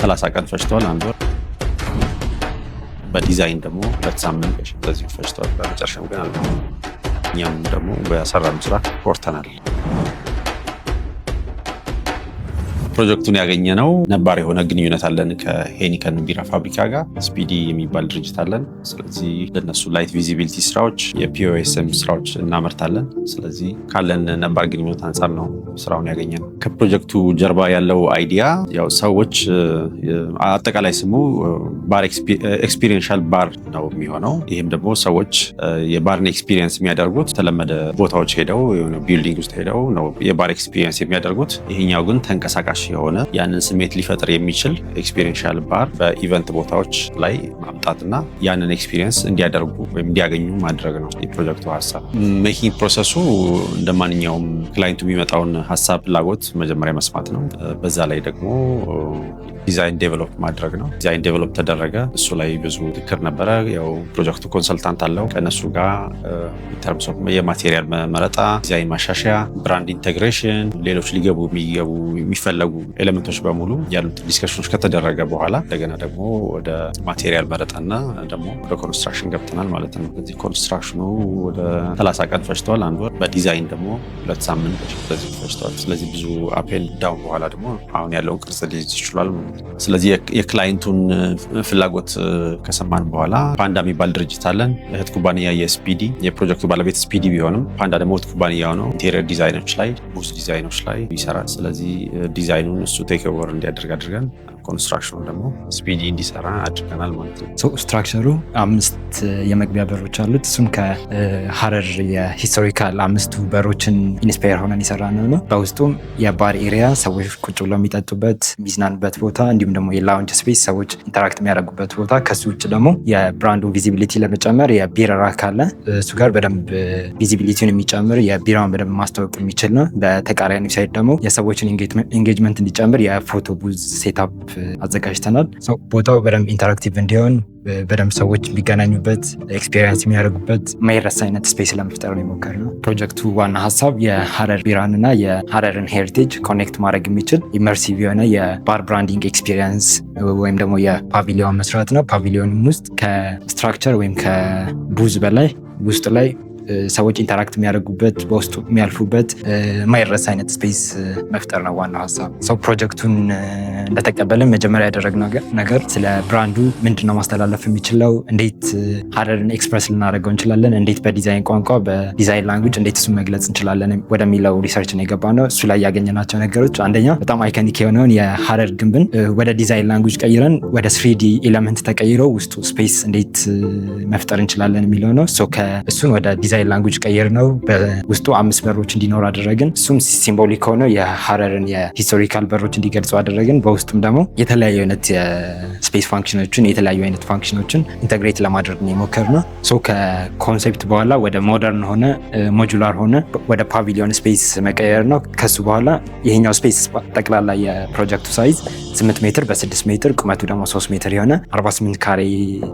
30 ቀን ፈጅቷል፣ 1 ወር። በዲዛይን ደግሞ 2 ሳምንት በዚህ ፈጅቷል። በመጨረሻም ግን አልሆነም። እኛም ደግሞ በሰራነው ስራ ኮርተናል። ፕሮጀክቱን ያገኘነው ነባር የሆነ ግንኙነት አለን ከሄኒከን ቢራ ፋብሪካ ጋር። ስፒዲ የሚባል ድርጅት አለን። ስለዚህ ለነሱ ላይት ቪዚቢሊቲ ስራዎች፣ የፒኦኤስኤም ስራዎች እናመርታለን። ስለዚህ ካለን ነባር ግንኙነት አንጻር ነው ስራውን ያገኘነው። ከፕሮጀክቱ ጀርባ ያለው አይዲያ ያው ሰዎች አጠቃላይ ስሙ ባር ኤክስፒሪየንሻል ባር ነው የሚሆነው። ይህም ደግሞ ሰዎች የባርን ኤክስፒሪየንስ የሚያደርጉት የተለመደ ቦታዎች ሄደው ቢልዲንግ ውስጥ ሄደው ነው የባር ኤክስፒሪየንስ የሚያደርጉት። ይሄኛው ግን ተንቀሳቃሽ የሆነ ያንን ስሜት ሊፈጥር የሚችል ኤክስፒሪየንሻል ባር በኢቨንት ቦታዎች ላይ ማምጣትና ያንን ኤክስፒሪየንስ እንዲያደርጉ ወይም እንዲያገኙ ማድረግ ነው የፕሮጀክቱ ሀሳብ። ሜኪንግ ፕሮሰሱ እንደ ማንኛውም ክላይንቱ የሚመጣውን ሀሳብ ፍላጎት መጀመሪያ መስማት ነው። በዛ ላይ ደግሞ ዲዛይን ዴቨሎፕ ማድረግ ነው። ዲዛይን ዴቨሎፕ ተደረገ። እሱ ላይ ብዙ ምክክር ነበረ። ያው ፕሮጀክቱ ኮንሰልታንት አለው። ከነሱ ጋር ተርምስ ኦፍ የማቴሪያል መረጣ፣ ዲዛይን ማሻሻያ፣ ብራንድ ኢንቴግሬሽን፣ ሌሎች ሊገቡ የሚፈለጉ ኤሌመንቶች በሙሉ ያሉት ዲስከሽኖች ከተደረገ በኋላ እንደገና ደግሞ ወደ ማቴሪያል መረጣና ደግሞ ወደ ኮንስትራክሽን ገብተናል ማለት ነው። ስለዚህ ኮንስትራክሽኑ ወደ 30 ቀን ፈጅቷል፣ 1 ወር። በዲዛይን ደግሞ 2 ሳምንት ስለዚህ ፈጅቷል። ስለዚህ ብዙ አፔን ዳውን በኋላ ደግሞ አሁን ያለውን ቅርጽ ሊይዝ ይችላል። ስለዚህ የክላይንቱን ፍላጎት ከሰማን በኋላ ፓንዳ የሚባል ድርጅት አለን፣ እህት ኩባንያ የስፒዲ። የፕሮጀክቱ ባለቤት ስፒዲ ቢሆንም ፓንዳ ደግሞ እህት ኩባንያው ነው። ኢንቴሪየር ዲዛይኖች ላይ፣ ቡስ ዲዛይኖች ላይ ይሰራል። ስለዚህ ዲዛይኑን እሱ ቴክ ኦቨር እንዲያደርግ አድርገን ኮንስትራክሽኑ ደግሞ ስፒዲ እንዲሰራ አድርገናል ማለት ነው። ስትራክቸሩ 5 የመግቢያ በሮች አሉት። እሱም ከሀረር የሂስቶሪካል 5 በሮችን ኢንስፓየር ሆነን የሰራ ነው። በውስጡም የባር ኤሪያ ሰዎች ቁጭ ብለው የሚጠጡበት የሚዝናኑበት ቦታ፣ እንዲሁም ደግሞ የላውንጅ ስፔስ ሰዎች ኢንተራክት የሚያደርጉበት ቦታ። ከሱ ውጭ ደግሞ የብራንዱ ቪዚቢሊቲ ለመጨመር የቢራ ራክ አለ። እሱ ጋር በደንብ ቪዚቢሊቲውን የሚጨምር የቢራውን በደንብ ማስታወቅ የሚችል ነው። በተቃራኒ ሳይድ ደግሞ የሰዎችን ኢንጌጅመንት እንዲጨምር የፎቶ ቡዝ ሴታፕ አዘጋጅተናል። ቦታው በደንብ ኢንተራክቲቭ እንዲሆን በደንብ ሰዎች የሚገናኙበት ኤክስፔሪንስ የሚያደርጉበት ማይረሳ አይነት ስፔስ ለመፍጠር ነው የሞከርነው። ፕሮጀክቱ ዋና ሀሳብ የሀረር ቢራን እና የሀረርን ሄሪቴጅ ኮኔክት ማድረግ የሚችል ኢመርሲቭ የሆነ የባር ብራንዲንግ ኤክስፔሪንስ ወይም ደግሞ የፓቪሊዮን መስራት ነው። ፓቪሊዮንም ውስጥ ከስትራክቸር ወይም ከቡዝ በላይ ውስጥ ላይ ሰዎች ኢንተራክት የሚያደርጉበት በውስጡ የሚያልፉበት ማይረሳ አይነት ስፔስ መፍጠር ነው ዋናው ሀሳብ። ሰው ፕሮጀክቱን እንደተቀበልን መጀመሪያ ያደረግነው ነገር ስለ ብራንዱ ምንድነው ማስተላለፍ የሚችለው፣ እንዴት ሀረርን ኤክስፕረስ ልናደርገው እንችላለን፣ እንዴት በዲዛይን ቋንቋ በዲዛይን ላንጉጅ እንዴት እሱን መግለጽ እንችላለን ወደሚለው ሪሰርች ነው የገባ ነው። እሱ ላይ ያገኘናቸው ነገሮች አንደኛ በጣም አይኮኒክ የሆነውን የሀረር ግንብን ወደ ዲዛይን ላንጉጅ ቀይረን ወደ 3D ኤለመንት ተቀይሮ ውስጡ ስፔስ እንዴት መፍጠር እንችላለን የሚለው ነው። እሱን ወደ ዲዛይን ላንጉጅ ቀይር ነው። በውስጡ 5 በሮች እንዲኖር አደረግን። እሱም ሲምቦሊክ ሆነ የሀረርን የሂስቶሪካል በሮች እንዲገልጹ አደረግን። በውስጡም ደግሞ የተለያዩ አይነት የስፔስ ፋንክሽኖችን የተለያዩ አይነት ፋንክሽኖችን ኢንተግሬት ለማድረግ ነው የሞከርነው። ከኮንሴፕት በኋላ ወደ ሞደርን ሆነ ሞጁላር ሆነ ወደ ፓቪሊዮን ስፔስ መቀየር ነው። ከሱ በኋላ ይሄኛው ስፔስ ጠቅላላ የፕሮጀክቱ ሳይዝ 8 ሜትር በ6 ሜትር ቁመቱ ደግሞ 3 ሜትር የሆነ 48 ካሬ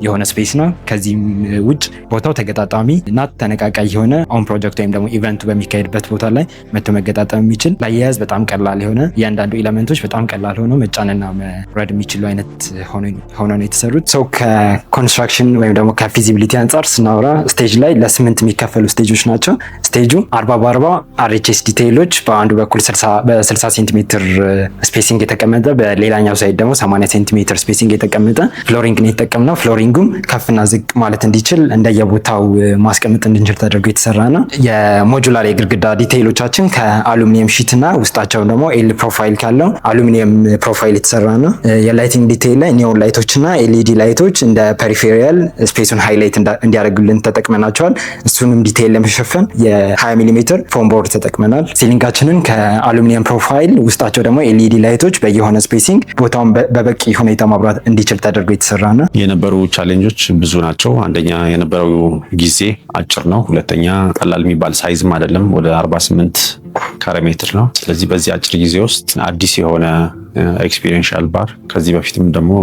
የሆነ ስፔስ ነው። ከዚህም ውጭ ቦታው ተገጣጣሚ እና ተነቃቃይ የሆነ ኦን ፕሮጀክት ወይም ደግሞ ኢቨንቱ በሚካሄድበት ቦታ ላይ መቶ መገጣጠም የሚችል ላያያዝ በጣም ቀላል የሆነ እያንዳንዱ ኤሌመንቶች በጣም ቀላል ሆኖ መጫንና መውረድ የሚችሉ አይነት ሆኖ ነው የተሰሩት። ከኮንስትራክሽን ወይም ደግሞ ከፊዚቢሊቲ አንጻር ስናወራ ስቴጅ ላይ ለ8 የሚከፈሉ ስቴጆች ናቸው። ስቴጁ 40 በ40 RHS ዲቴይሎች በአንዱ በኩል በ60 ሴንቲሜትር ስፔሲንግ የተቀመጠ በሌላኛው ሳይድ ደግሞ 80 ሴንቲሜትር ስፔሲንግ የተቀመጠ ፍሎሪንግ ነው የተጠቀምነው። ፍሎሪንጉም ከፍና ዝቅ ማለት እንዲችል እንደየቦታው ማስቀመጥ እንድንችል ተደርጎ የተሰራ ነው። የሞጁላር የግድግዳ ዲቴይሎቻችን ከአሉሚኒየም ሺት እና ውስጣቸውን ደግሞ ኤል ፕሮፋይል ካለው አሉሚኒየም ፕሮፋይል የተሰራ ነው። የላይቲንግ ዲቴይል ላይ ኒዮን ላይቶች እና ኤልኢዲ ላይቶች እንደ ፐሪፌሪያል ስፔሱን ሃይላይት እንዲያደርጉልን ተጠቅመናቸዋል። እሱንም ዲቴይል ለመሸፈን የ20 ሚሜ ፎም ቦርድ ተጠቅመናል። ሲሊንጋችንን ከአሉሚኒየም ፕሮፋይል ውስጣቸው ደግሞ ኤልኢዲ ላይቶች በየሆነ ስፔሲንግ ቦታውን በበቂ ሁኔታ ማብራት እንዲችል ተደርጎ የተሰራ ነው። የነበሩ ቻሌንጆች ብዙ ናቸው። አንደኛ የነበረው ጊዜ አጭር ነው። ሁለተኛ ቀላል የሚባል ሳይዝም አይደለም። ወደ 48 ካሬ ሜትር ነው። ስለዚህ በዚህ አጭር ጊዜ ውስጥ አዲስ የሆነ ኤክስፒሪየንሻል ባር ከዚህ በፊትም ደግሞ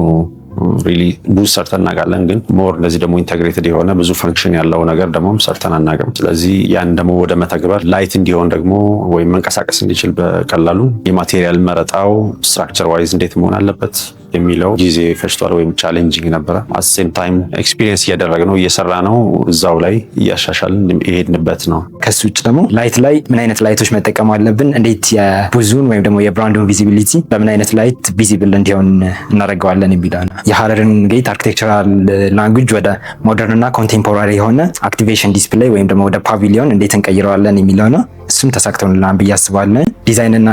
ሪሊ ብዙ ሰርተን እናውቃለን፣ ግን ሞር እንደዚህ ደግሞ ኢንተግሬትድ የሆነ ብዙ ፈንክሽን ያለው ነገር ደግሞ ሰርተን አናውቅም። ስለዚህ ያን ደግሞ ወደ መተግበር ላይት እንዲሆን ደግሞ ወይም መንቀሳቀስ እንዲችል በቀላሉ የማቴሪያል መረጣው ስትራክቸር ዋይዝ እንዴት መሆን አለበት፣ የሚለው ጊዜ ፈጅቷል ወይም ቻሌንጂንግ ነበረ። አሴም ታይም ኤክስፒሪየንስ እያደረግ ነው፣ እየሰራ ነው፣ እዛው ላይ እያሻሻልን የሄድንበት ነው። ከሱ ውጭ ደግሞ ላይት ላይ ምን አይነት ላይቶች መጠቀም አለብን፣ እንዴት የቡዙን ወይም ደግሞ የብራንዱን ቪዚቢሊቲ በምን አይነት ላይት ቪዚብል እንዲሆን እናደርገዋለን የሚለው ነው። የሀረርን ጌት አርኪቴክቸራል ላንጉጅ ወደ ሞደርን እና ኮንቴምፖራሪ የሆነ አክቲቬሽን ዲስፕሌይ ወይም ደግሞ ወደ ፓቪሊዮን እንዴት እንቀይረዋለን የሚለው ነው። እሱም ተሳክቶልናል ብዬ አስባለን። ዲዛይን እና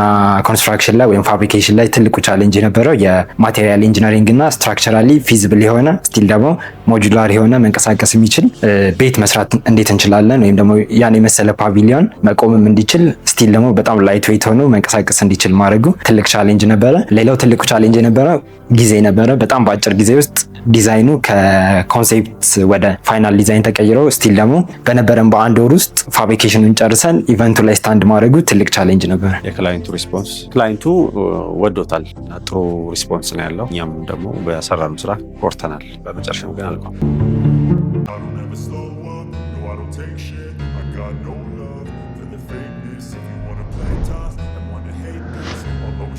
ኮንስትራክሽን ላይ ወይም ፋብሪኬሽን ላይ ትልቁ ቻሌንጅ የነበረው የማቴሪያል ኢንጂነሪንግ እና ስትራክቸራሊ ፊዚብል የሆነ ስቲል ደግሞ ሞጁላር የሆነ መንቀሳቀስ የሚችል ቤት መስራት እንዴት እንችላለን፣ ወይም ደግሞ ያን የመሰለ ፓቪሊዮን መቆምም እንዲችል ስቲል ደግሞ በጣም ላይት ዌይት ሆኖ መንቀሳቀስ እንዲችል ማድረጉ ትልቅ ቻሌንጅ ነበረ። ሌላው ትልቁ ቻሌንጅ የነበረው ጊዜ ነበረ። በጣም በአጭር ጊዜ ውስጥ ዲዛይኑ ከኮንሴፕት ወደ ፋይናል ዲዛይን ተቀይሮ ስቲል ደግሞ በነበረን በአንድ ወር ውስጥ ፋብሪኬሽኑን ጨርሰን ኢቨንቱ ላይ ስታንድ ማድረጉ ትልቅ ቻሌንጅ ነበር። የክላይንቱ ሪስፖንስ ክላይንቱ ወዶታል፣ ጥሩ ሪስፖንስ ነው ያለው። እኛም ደግሞ በሰራነው ስራ ኮርተናል። በመጨረሻም ግን አልቋል።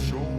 Show